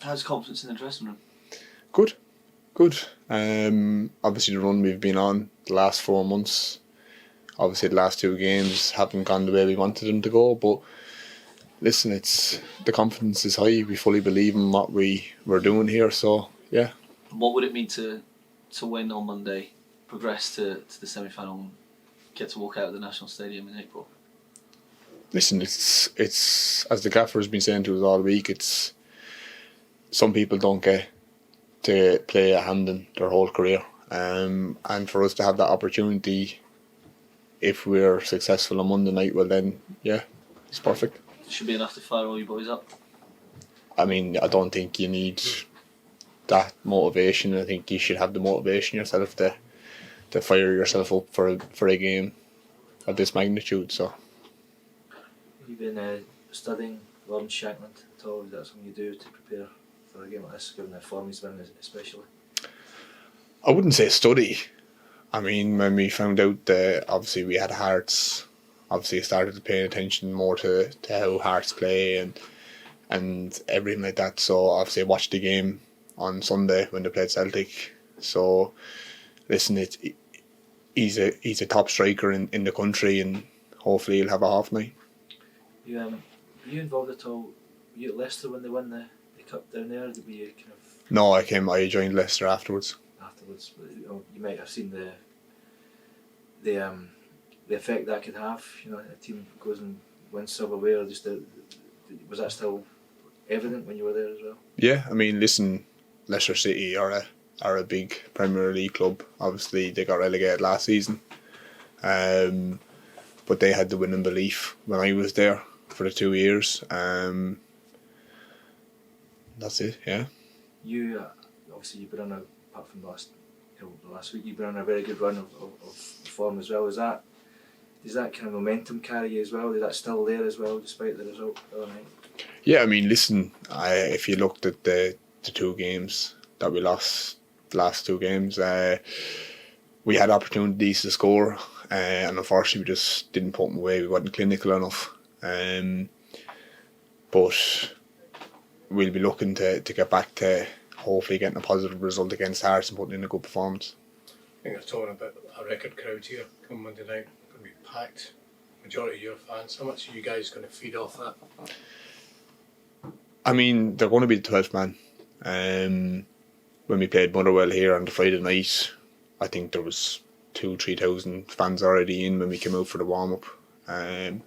How's confidence in the dressing room? Good. Obviously the run we've been on the last 4 months, obviously the last 2 games haven't gone the way we wanted them to go, but listen, the confidence is high. We fully believe in what we're doing here, so yeah. What would it mean to win on Monday, progress to the semi-final and get to walk out of the National Stadium in April? Listen, it's as the gaffer has been saying to us all week, it's some people don't get to play at Hampden their whole career, and for us to have that opportunity, if we're successful on Monday night, well then, yeah, it's perfect. Should be enough to fire all you boys up. I mean, I don't think you need that motivation. I think you should have the motivation yourself to fire yourself up for a game of this magnitude. So, have you been studying learning Shankland at all? Is that something you do to prepare for a game like this, given the form he's been, especially? I wouldn't say study. I mean, when we found out that obviously we had Hearts, obviously I started paying attention more to how Hearts play and everything like that. So obviously I watched the game on Sunday when they played Celtic. So listen, he's a top striker in the country, and hopefully he'll have a half night. Were you involved at all? Were you at Leicester when they won the cup down there? Did you kind of? No, I joined Leicester afterwards. But, you might have seen the effect that could have. A team goes and wins silverware. Was that still evident when you were there as well? Yeah, I mean, listen, Leicester City are a big Premier League club. Obviously, they got relegated last season, but they had the winning belief when I was there for the 2 years. That's it. Yeah. You obviously you've been on apart from last week, you've been on a very good run of form as well. Does that kind of momentum carry you as well? Is that still there as well, despite the result the other night? Yeah, I mean, listen, if you looked at the 2 games that we lost, the last 2 games, we had opportunities to score, and unfortunately we just didn't put them away. We weren't clinical enough. But we'll be looking to get back to hopefully getting a positive result against Hearts and putting in a good performance. I think they're talking about a record crowd here come Monday night. Going to be packed. Majority of your fans. How much are you guys going to feed off that? I mean, they're going to be the 12th man. When we played Motherwell here on the Friday night, I think there was 2,000-3,000 fans already in when we came out for the warm up. And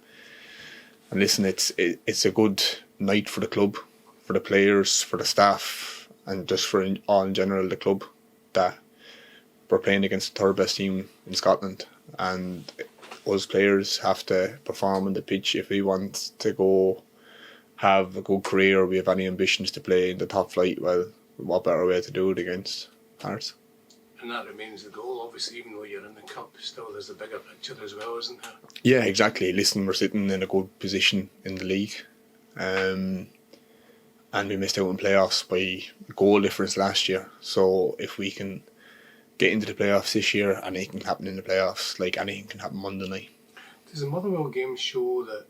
listen, it's a good night for the club, for the players, for the staff, and just for all in general the club, that we're playing against the 3rd best team in Scotland, and us players have to perform on the pitch if we want to go have a good career, or we have any ambitions to play in the top flight. Well, what better way to do it against Hearts? And that remains the goal, obviously, even though you're in the cup, still there's a bigger picture as well, isn't there? Yeah, exactly. Listen, we're sitting in a good position in the league, and we missed out on playoffs by goal difference last year. So if we can get into the playoffs this year, anything can happen in the playoffs, like anything can happen Monday night. Does the Motherwell game show that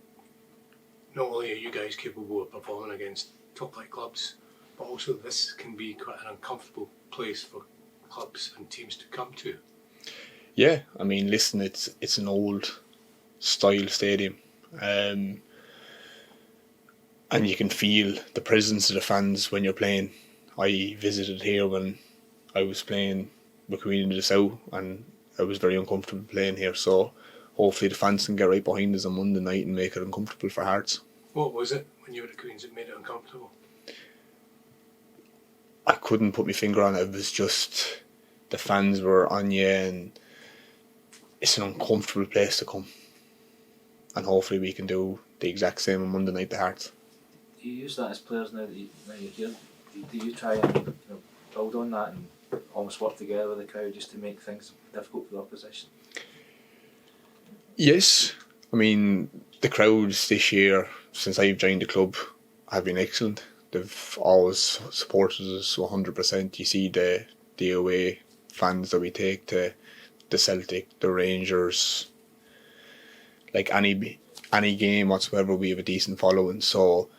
not only are you guys capable of performing against top flight clubs, but also this can be quite an uncomfortable place for clubs and teams to come to? Yeah, I mean, listen, it's an old style stadium, and you can feel the presence of the fans when you're playing. I visited here when I was playing with Queen of the South, and I was very uncomfortable playing here, so hopefully the fans can get right behind us on Monday night and make it uncomfortable for Hearts. What was it when you were at Queen's that made it uncomfortable? I couldn't put my finger on it. It was just the fans were on you, and it's an uncomfortable place to come. And hopefully we can do the exact same on Monday night to Hearts. Do you use that as players now that you're here? Do you try and build on that and almost work together with the crowd just to make things difficult for the opposition? Yes, I mean, the crowds this year, since I've joined the club, have been excellent. They've always supported us 100%. You see the away fans that we take to the Celtic, the Rangers, like any game whatsoever, we have a decent following. So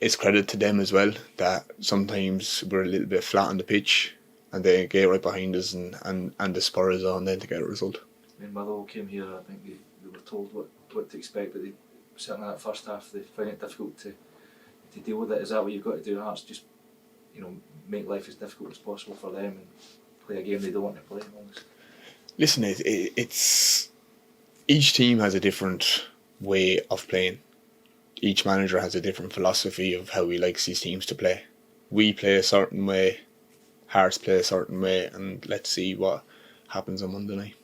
it's credit to them as well that sometimes we're a little bit flat on the pitch and they get right behind us and the spur is on then to get a result. When Motherwell came here, I think they were told what to expect, but certainly that first half they found it difficult to deal with it. Is that what you've got to do, Hearts? Just make life as difficult as possible for them and play a game they don't want to play almost. Listen, it's each team has a different way of playing. Each manager has a different philosophy of how he likes his teams to play. We play a certain way, Hearts play a certain way, and let's see what happens on Monday night.